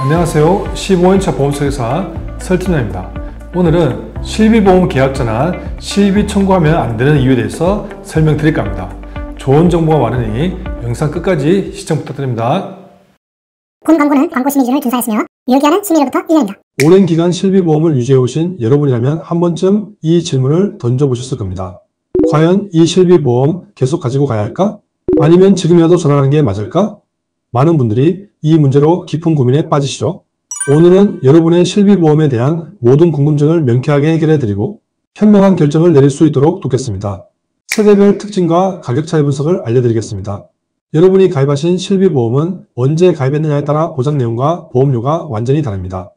안녕하세요. 15인차 보험설계사 설팀장입니다. 오늘은 실비보험 계약전환 실비 청구하면 안 되는 이유에 대해서 설명드릴까 합니다. 좋은 정보가 많으니 영상 끝까지 시청 부탁드립니다. 본 광고는 광고 심의 기준을 준수하였으며 유효기한은 심의로부터 1년입니다. 오랜 기간 실비보험을 유지해오신 여러분이라면 한 번쯤 이 질문을 던져보셨을 겁니다. 과연 이 실비보험 계속 가지고 가야 할까? 아니면 지금이라도 전환하는 게 맞을까? 많은 분들이 이 문제로 깊은 고민에 빠지시죠. 오늘은 여러분의 실비보험에 대한 모든 궁금증을 명쾌하게 해결해드리고 현명한 결정을 내릴 수 있도록 돕겠습니다. 세대별 특징과 가격 차이 분석을 알려드리겠습니다. 여러분이 가입하신 실비보험은 언제 가입했느냐에 따라 보장 내용과 보험료가 완전히 다릅니다.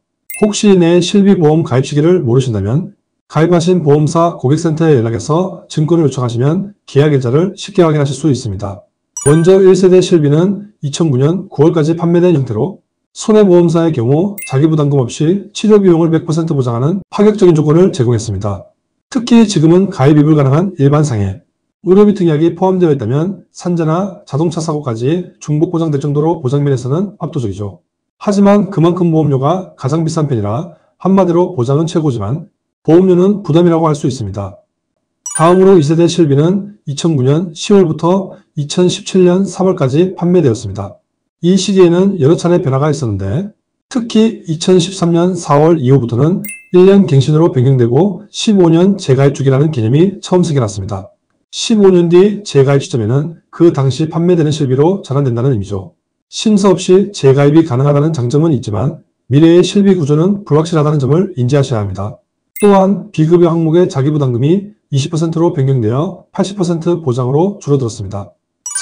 혹시 내 실비보험 가입 시기를 모르신다면 가입하신 보험사 고객센터에 연락해서 증권을 요청하시면 계약일자를 쉽게 확인하실 수 있습니다. 먼저 1세대 실비는 2009년 9월까지 판매된 형태로 손해보험사의 경우 자기부담금 없이 치료비용을 100% 보장하는 파격적인 조건을 제공했습니다. 특히 지금은 가입이 불가능한 일반 상해, 의료비 특약이 포함되어 있다면 산재나 자동차 사고까지 중복 보장될 정도로 보장면에서는 압도적이죠. 하지만 그만큼 보험료가 가장 비싼 편이라 한마디로 보장은 최고지만 보험료는 부담이라고 할 수 있습니다. 다음으로 2세대 실비는 2009년 10월부터 2017년 3월까지 판매되었습니다. 이 시기에는 여러 차례 변화가 있었는데 특히 2013년 4월 이후부터는 1년 갱신으로 변경되고 15년 재가입 주기라는 개념이 처음 생겨났습니다. 15년 뒤 재가입 시점에는 그 당시 판매되는 실비로 전환된다는 의미죠. 심사 없이 재가입이 가능하다는 장점은 있지만 미래의 실비 구조는 불확실하다는 점을 인지하셔야 합니다. 또한 비급여 항목의 자기부담금이 20%로 변경되어 80% 보장으로 줄어들었습니다.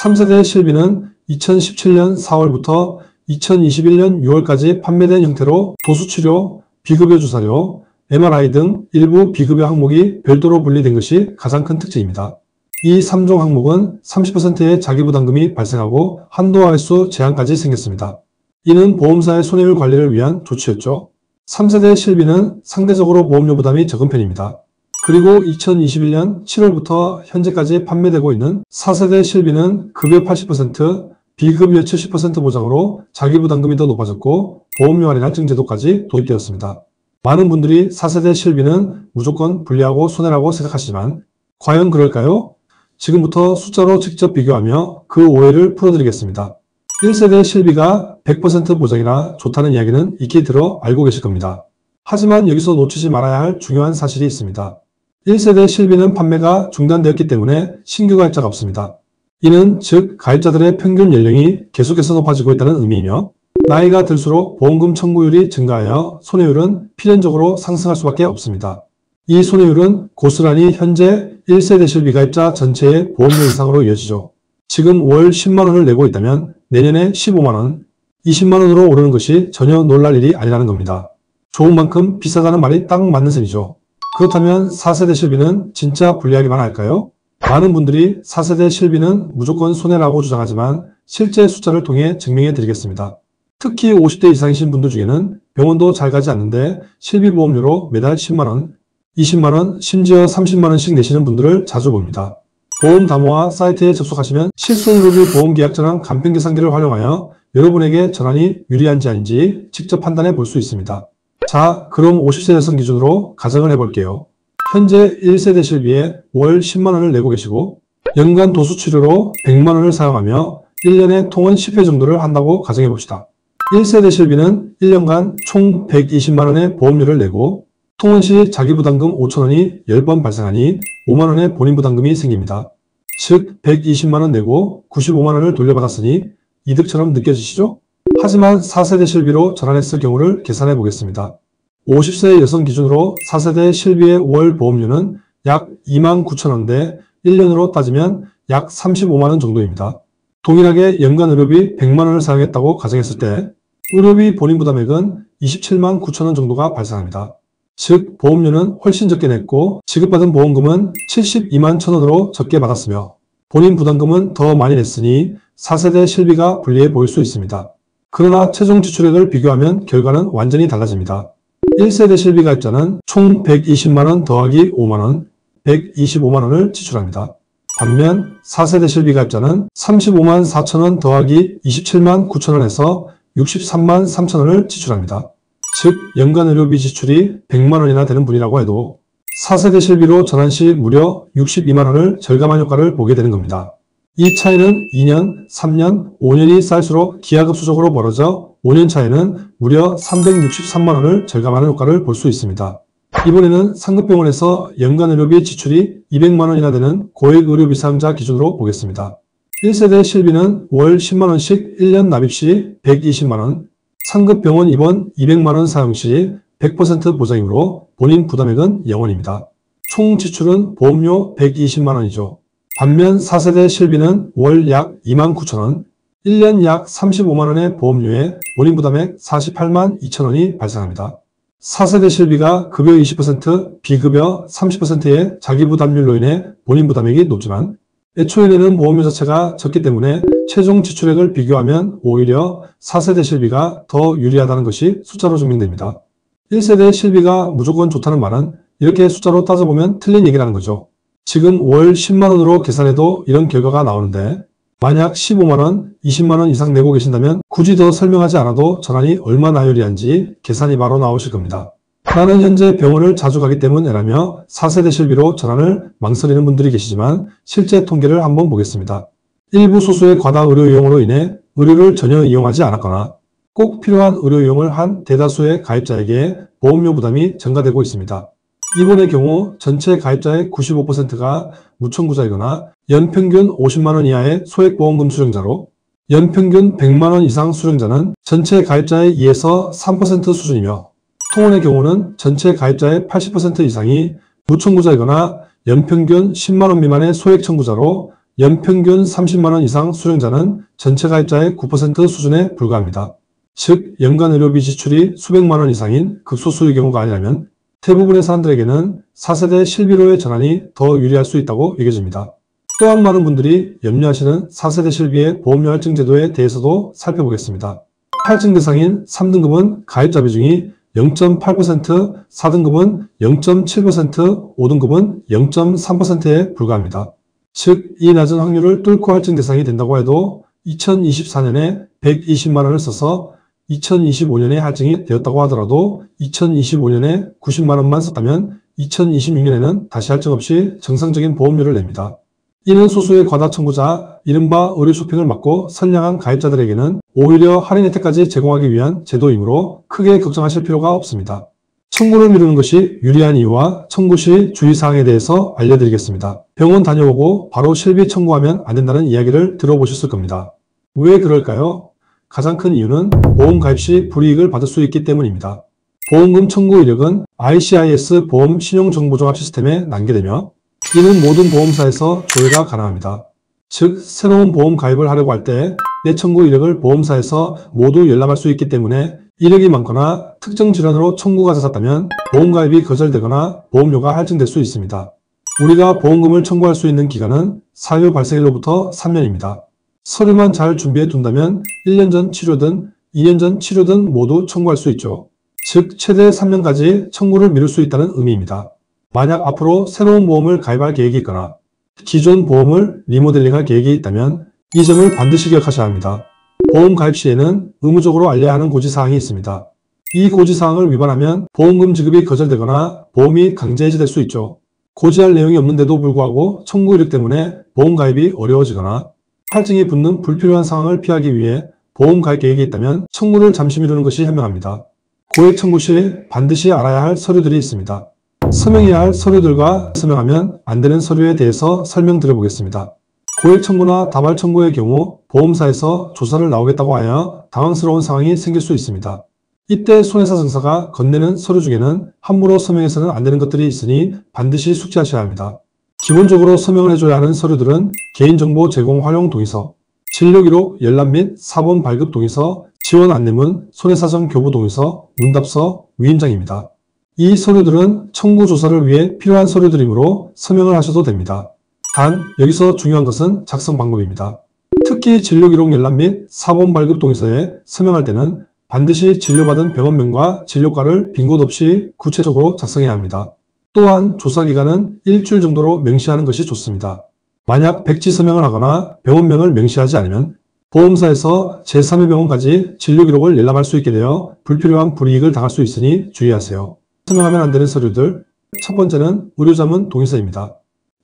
3세대 실비는 2017년 4월부터 2021년 6월까지 판매된 형태로 도수치료, 비급여 주사료, MRI 등 일부 비급여 항목이 별도로 분리된 것이 가장 큰 특징입니다. 이 3종 항목은 30%의 자기부담금이 발생하고 한도와 횟수 제한까지 생겼습니다. 이는 보험사의 손해율 관리를 위한 조치였죠. 3세대 실비는 상대적으로 보험료 부담이 적은 편입니다. 그리고 2021년 7월부터 현재까지 판매되고 있는 4세대 실비는 급여 80%, 비급여 70% 보장으로 자기부담금이 더 높아졌고 보험료 할인 할증 제도까지 도입되었습니다. 많은 분들이 4세대 실비는 무조건 불리하고 손해라고 생각하시지만 과연 그럴까요? 지금부터 숫자로 직접 비교하며 그 오해를 풀어드리겠습니다. 1세대 실비가 100% 보장이라 좋다는 이야기는 익히 들어 알고 계실 겁니다. 하지만 여기서 놓치지 말아야 할 중요한 사실이 있습니다. 1세대 실비는 판매가 중단되었기 때문에 신규 가입자가 없습니다. 이는 즉 가입자들의 평균 연령이 계속해서 높아지고 있다는 의미이며 나이가 들수록 보험금 청구율이 증가하여 손해율은 필연적으로 상승할 수밖에 없습니다. 이 손해율은 고스란히 현재 1세대 실비 가입자 전체의 보험료 이상으로 이어지죠. 지금 월 10만원을 내고 있다면 내년에 15만원, 20만원으로 오르는 것이 전혀 놀랄 일이 아니라는 겁니다. 좋은 만큼 비싸다는 말이 딱 맞는 셈이죠. 그렇다면 4세대 실비는 진짜 불리하기만 할까요? 많은 분들이 4세대 실비는 무조건 손해라고 주장하지만 실제 숫자를 통해 증명해 드리겠습니다. 특히 50대 이상이신 분들 중에는 병원도 잘 가지 않는데 실비보험료로 매달 10만원, 20만원, 심지어 30만원씩 내시는 분들을 자주 봅니다. 보험담호와 사이트에 접속하시면 실손의료비 보험계약전환 간편계산기를 활용하여 여러분에게 전환이 유리한지 아닌지 직접 판단해 볼 수 있습니다. 자, 그럼 50세 여성 기준으로 가정을 해볼게요. 현재 1세대 실비에 월 10만원을 내고 계시고 연간 도수치료로 100만원을 사용하며 1년에 통원 10회 정도를 한다고 가정해봅시다. 1세대 실비는 1년간 총 120만원의 보험료를 내고 통원 시 자기부담금 5천원이 10번 발생하니 5만원의 본인부담금이 생깁니다. 즉 120만원 내고 95만원을 돌려받았으니 이득처럼 느껴지시죠? 하지만 4세대 실비로 전환했을 경우를 계산해 보겠습니다. 50세 여성 기준으로 4세대 실비의 월 보험료는 약 29,000원대 1년으로 따지면 약 35만원 정도입니다. 동일하게 연간 의료비 100만원을 사용했다고 가정했을 때 의료비 본인부담액은 27만 9천원 정도가 발생합니다. 즉 보험료는 훨씬 적게 냈고 지급받은 보험금은 72만 1천원으로 적게 받았으며 본인 부담금은 더 많이 냈으니 4세대 실비가 불리해 보일 수 있습니다. 그러나 최종 지출액을 비교하면 결과는 완전히 달라집니다. 1세대 실비 가입자는 총 120만원 더하기 5만원, 125만원을 지출합니다. 반면 4세대 실비 가입자는 35만 4천원 더하기 27만 9천원에서 63만 3천 원을 지출합니다. 즉 연간 의료비 지출이 100만 원이나 되는 분이라고 해도 4세대 실비로 전환 시 무려 62만 원을 절감한 효과를 보게 되는 겁니다. 이 차이는 2년, 3년, 5년이 쌓일수록 기하급수적으로 벌어져 5년 차에는 무려 363만 원을 절감하는 효과를 볼 수 있습니다. 이번에는 상급병원에서 연간 의료비 지출이 200만 원이나 되는 고액 의료비 사용자 기준으로 보겠습니다. 1세대 실비는 월 10만 원씩 1년 납입 시 120만 원, 상급병원 입원 200만 원 사용 시 100% 보장이므로 본인 부담액은 0원입니다. 총 지출은 보험료 120만 원이죠. 반면 4세대 실비는 월 약 2만 9천 원, 1년 약 35만 원의 보험료에 본인 부담액 48만 2천 원이 발생합니다. 4세대 실비가 급여 20%, 비급여 30%의 자기부담률로 인해 본인 부담액이 높지만 애초에 내는 보험료 자체가 적기 때문에 최종 지출액을 비교하면 오히려 4세대 실비가 더 유리하다는 것이 숫자로 증명됩니다. 1세대 실비가 무조건 좋다는 말은 이렇게 숫자로 따져보면 틀린 얘기라는 거죠. 지금 월 10만 원으로 계산해도 이런 결과가 나오는데 만약 15만 원, 20만 원 이상 내고 계신다면 굳이 더 설명하지 않아도 전환이 얼마나 유리한지 계산이 바로 나오실 겁니다. 나는 현재 병원을 자주 가기 때문이라며 4세대 실비로 전환을 망설이는 분들이 계시지만 실제 통계를 한번 보겠습니다. 일부 소수의 과다 의료 이용으로 인해 의료를 전혀 이용하지 않았거나 꼭 필요한 의료 이용을 한 대다수의 가입자에게 보험료 부담이 증가되고 있습니다. 이번의 경우 전체 가입자의 95%가 무청구자이거나 연평균 50만 원 이하의 소액보험금 수령자로 연평균 100만 원 이상 수령자는 전체 가입자의 2에서 3% 수준이며 통원의 경우는 전체 가입자의 80% 이상이 무청구자이거나 연평균 10만 원 미만의 소액 청구자로 연평균 30만 원 이상 수령자는 전체 가입자의 9% 수준에 불과합니다. 즉 연간 의료비 지출이 수백만 원 이상인 극소수의 경우가 아니라면 대부분의 사람들에게는 4세대 실비로의 전환이 더 유리할 수 있다고 여겨집니다. 또한 많은 분들이 염려하시는 4세대 실비의 보험료 할증 제도에 대해서도 살펴보겠습니다. 할증 대상인 3등급은 가입자 비중이 0.8%, 4등급은 0.7%, 5등급은 0.3%에 불과합니다. 즉, 이 낮은 확률을 뚫고 할증 대상이 된다고 해도 2024년에 120만 원을 써서 2025년에 할증이 되었다고 하더라도 2025년에 90만 원만 썼다면 2026년에는 다시 할증 없이 정상적인 보험료를 냅니다. 이는 소수의 과다 청구자, 이른바 의료 쇼핑을 막고 선량한 가입자들에게는 오히려 할인 혜택까지 제공하기 위한 제도이므로 크게 걱정하실 필요가 없습니다. 청구를 미루는 것이 유리한 이유와 청구 시 주의사항에 대해서 알려드리겠습니다. 병원 다녀오고 바로 실비 청구하면 안 된다는 이야기를 들어보셨을 겁니다. 왜 그럴까요? 가장 큰 이유는 보험 가입 시 불이익을 받을 수 있기 때문입니다. 보험금 청구 이력은 ICIS 보험 신용정보종합 시스템에 남겨되며 이는 모든 보험사에서 조회가 가능합니다. 즉, 새로운 보험 가입을 하려고 할 때 내 청구 이력을 보험사에서 모두 열람할 수 있기 때문에 이력이 많거나 특정 질환으로 청구가 잦았다면 보험 가입이 거절되거나 보험료가 할증될 수 있습니다. 우리가 보험금을 청구할 수 있는 기간은 사유 발생일로부터 3년입니다. 서류만 잘 준비해 둔다면 1년 전 치료든 2년 전 치료든 모두 청구할 수 있죠. 즉, 최대 3년까지 청구를 미룰 수 있다는 의미입니다. 만약 앞으로 새로운 보험을 가입할 계획이 있거나 기존 보험을 리모델링할 계획이 있다면 이 점을 반드시 기억하셔야 합니다. 보험 가입 시에는 의무적으로 알려야 하는 고지사항이 있습니다. 이 고지사항을 위반하면 보험금 지급이 거절되거나 보험이 강제 해지될 수 있죠. 고지할 내용이 없는데도 불구하고 청구 이력 때문에 보험 가입이 어려워지거나 할증이 붙는 불필요한 상황을 피하기 위해 보험 가입 계획이 있다면 청구를 잠시 미루는 것이 현명합니다. 고액 청구 시 반드시 알아야 할 서류들이 있습니다. 서명해야 할 서류들과 서명하면 안 되는 서류에 대해서 설명드려보겠습니다. 고액 청구나 다발 청구의 경우 보험사에서 조사를 나오겠다고 하여 당황스러운 상황이 생길 수 있습니다. 이때 손해사 증서가 건네는 서류 중에는 함부로 서명해서는 안 되는 것들이 있으니 반드시 숙지하셔야 합니다. 기본적으로 서명을 해줘야 하는 서류들은 개인정보 제공 활용 동의서, 진료기록 열람 및 사본 발급 동의서, 지원 안내문, 손해사정 교부 동의서, 문답서, 위임장입니다. 이 서류들은 청구 조사를 위해 필요한 서류들이므로 서명을 하셔도 됩니다. 단, 여기서 중요한 것은 작성 방법입니다. 특히 진료기록 열람 및 사본 발급 동의서에 서명할 때는 반드시 진료받은 병원명과 진료과를 빈 곳 없이 구체적으로 작성해야 합니다. 또한 조사기간은 일주일 정도로 명시하는 것이 좋습니다. 만약 백지 서명을 하거나 병원명을 명시하지 않으면 보험사에서 제3의 병원까지 진료 기록을 열람할 수 있게 되어 불필요한 불이익을 당할 수 있으니 주의하세요. 서명하면 안 되는 서류들. 첫 번째는 의료자문 동의서입니다.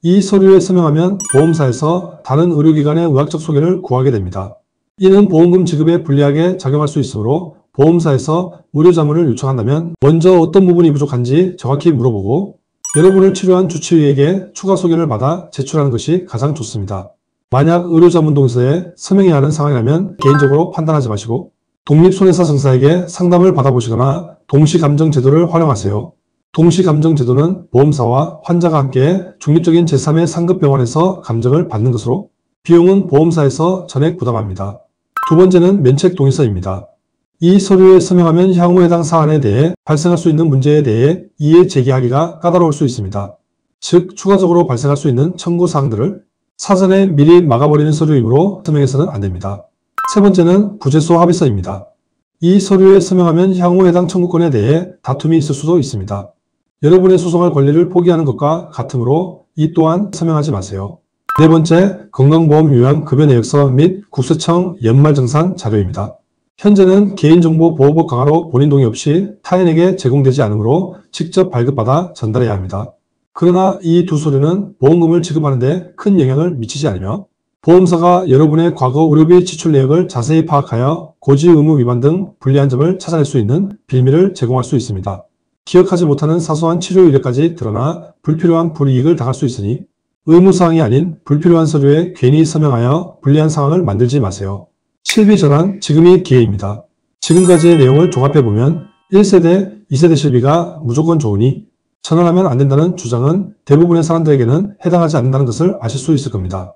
이 서류에 서명하면 보험사에서 다른 의료기관의 의학적 소개를 구하게 됩니다. 이는 보험금 지급에 불리하게 작용할 수 있으므로 보험사에서 의료자문을 요청한다면 먼저 어떤 부분이 부족한지 정확히 물어보고 여러분을 치료한 주치의에게 추가 소개를 받아 제출하는 것이 가장 좋습니다. 만약 의료자문 동의서에 서명해야 하는 상황이라면 개인적으로 판단하지 마시고 독립손해사정사에게 상담을 받아보시거나 동시감정제도를 활용하세요. 동시감정제도는 보험사와 환자가 함께 중립적인 제3의 상급병원에서 감정을 받는 것으로 비용은 보험사에서 전액 부담합니다. 두 번째는 면책동의서입니다. 이 서류에 서명하면 향후 해당 사안에 대해 발생할 수 있는 문제에 대해 이의 제기하기가 까다로울 수 있습니다. 즉, 추가적으로 발생할 수 있는 청구사항들을 사전에 미리 막아버리는 서류이므로 서명해서는 안됩니다. 세 번째는 부재소 합의서입니다. 이 서류에 서명하면 향후 해당 청구권에 대해 다툼이 있을 수도 있습니다. 여러분의 소송할 권리를 포기하는 것과 같으므로 이 또한 서명하지 마세요. 네 번째, 건강보험 요양급여내역서 및 국세청 연말정산 자료입니다. 현재는 개인정보보호법 강화로 본인 동의 없이 타인에게 제공되지 않으므로 직접 발급받아 전달해야 합니다. 그러나 이 두 서류는 보험금을 지급하는 데 큰 영향을 미치지 않으며 보험사가 여러분의 과거 의료비 지출 내역을 자세히 파악하여 고지 의무 위반 등 불리한 점을 찾아낼 수 있는 빌미를 제공할 수 있습니다. 기억하지 못하는 사소한 치료 이력까지 드러나 불필요한 불이익을 당할 수 있으니 의무사항이 아닌 불필요한 서류에 괜히 서명하여 불리한 상황을 만들지 마세요. 실비 전환, 지금이 기회입니다. 지금까지의 내용을 종합해보면 1세대, 2세대 실비가 무조건 좋으니 전환하면 안 된다는 주장은 대부분의 사람들에게는 해당하지 않는다는 것을 아실 수 있을 겁니다.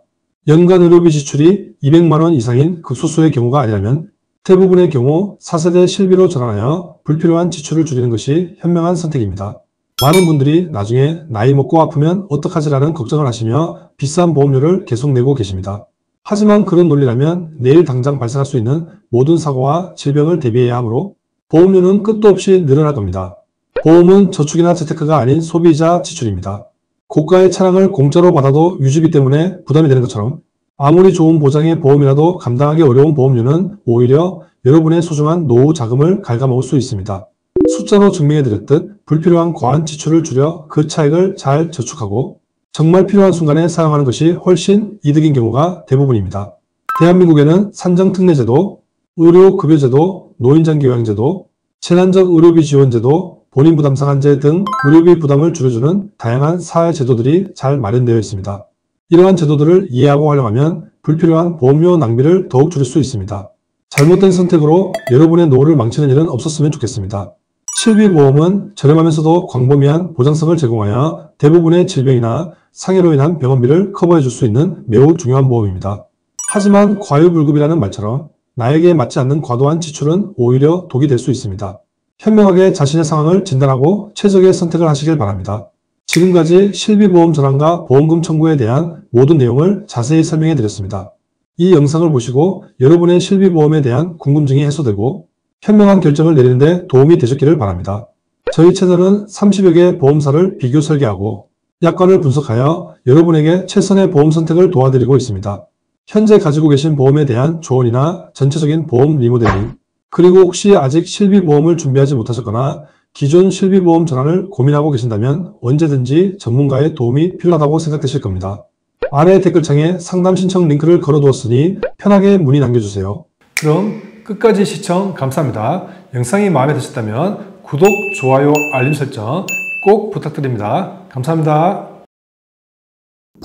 연간 의료비 지출이 200만원 이상인 극소수의 경우가 아니라면 대부분의 경우 4세대 실비로 전환하여 불필요한 지출을 줄이는 것이 현명한 선택입니다. 많은 분들이 나중에 나이 먹고 아프면 어떡하지라는 걱정을 하시며 비싼 보험료를 계속 내고 계십니다. 하지만 그런 논리라면 내일 당장 발생할 수 있는 모든 사고와 질병을 대비해야 하므로 보험료는 끝도 없이 늘어날 겁니다. 보험은 저축이나 재테크가 아닌 소비자 지출입니다. 고가의 차량을 공짜로 받아도 유지비 때문에 부담이 되는 것처럼 아무리 좋은 보장의 보험이라도 감당하기 어려운 보험료는 오히려 여러분의 소중한 노후 자금을 갉아먹을 수 있습니다. 숫자로 증명해드렸듯 불필요한 과한 지출을 줄여 그 차익을 잘 저축하고 정말 필요한 순간에 사용하는 것이 훨씬 이득인 경우가 대부분입니다. 대한민국에는 산정특례제도, 의료급여제도, 노인장기요양제도, 재난적 의료비 지원제도, 본인부담상한제 등 의료비 부담을 줄여주는 다양한 사회제도들이 잘 마련되어 있습니다. 이러한 제도들을 이해하고 활용하면 불필요한 보험료 낭비를 더욱 줄일 수 있습니다. 잘못된 선택으로 여러분의 노후를 망치는 일은 없었으면 좋겠습니다. 실비보험은 저렴하면서도 광범위한 보장성을 제공하여 대부분의 질병이나 상해로 인한 병원비를 커버해 줄 수 있는 매우 중요한 보험입니다. 하지만 과유불급이라는 말처럼 나에게 맞지 않는 과도한 지출은 오히려 독이 될 수 있습니다. 현명하게 자신의 상황을 진단하고 최적의 선택을 하시길 바랍니다. 지금까지 실비보험 전환과 보험금 청구에 대한 모든 내용을 자세히 설명해 드렸습니다. 이 영상을 보시고 여러분의 실비보험에 대한 궁금증이 해소되고 현명한 결정을 내리는 데 도움이 되셨기를 바랍니다. 저희 채널은 30여 개 보험사를 비교 설계하고 약관을 분석하여 여러분에게 최선의 보험 선택을 도와드리고 있습니다. 현재 가지고 계신 보험에 대한 조언이나 전체적인 보험 리모델링, 그리고 혹시 아직 실비보험을 준비하지 못하셨거나 기존 실비보험 전환을 고민하고 계신다면 언제든지 전문가의 도움이 필요하다고 생각되실 겁니다. 아래 댓글창에 상담 신청 링크를 걸어두었으니 편하게 문의 남겨주세요. 그럼 끝까지 시청 감사합니다. 영상이 마음에 드셨다면 구독, 좋아요, 알림 설정 꼭 부탁드립니다. 감사합니다.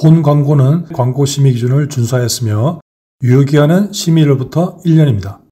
본 광고는 광고 심의 기준을 준수하였으며 유효기한은 심의일로부터 1년입니다.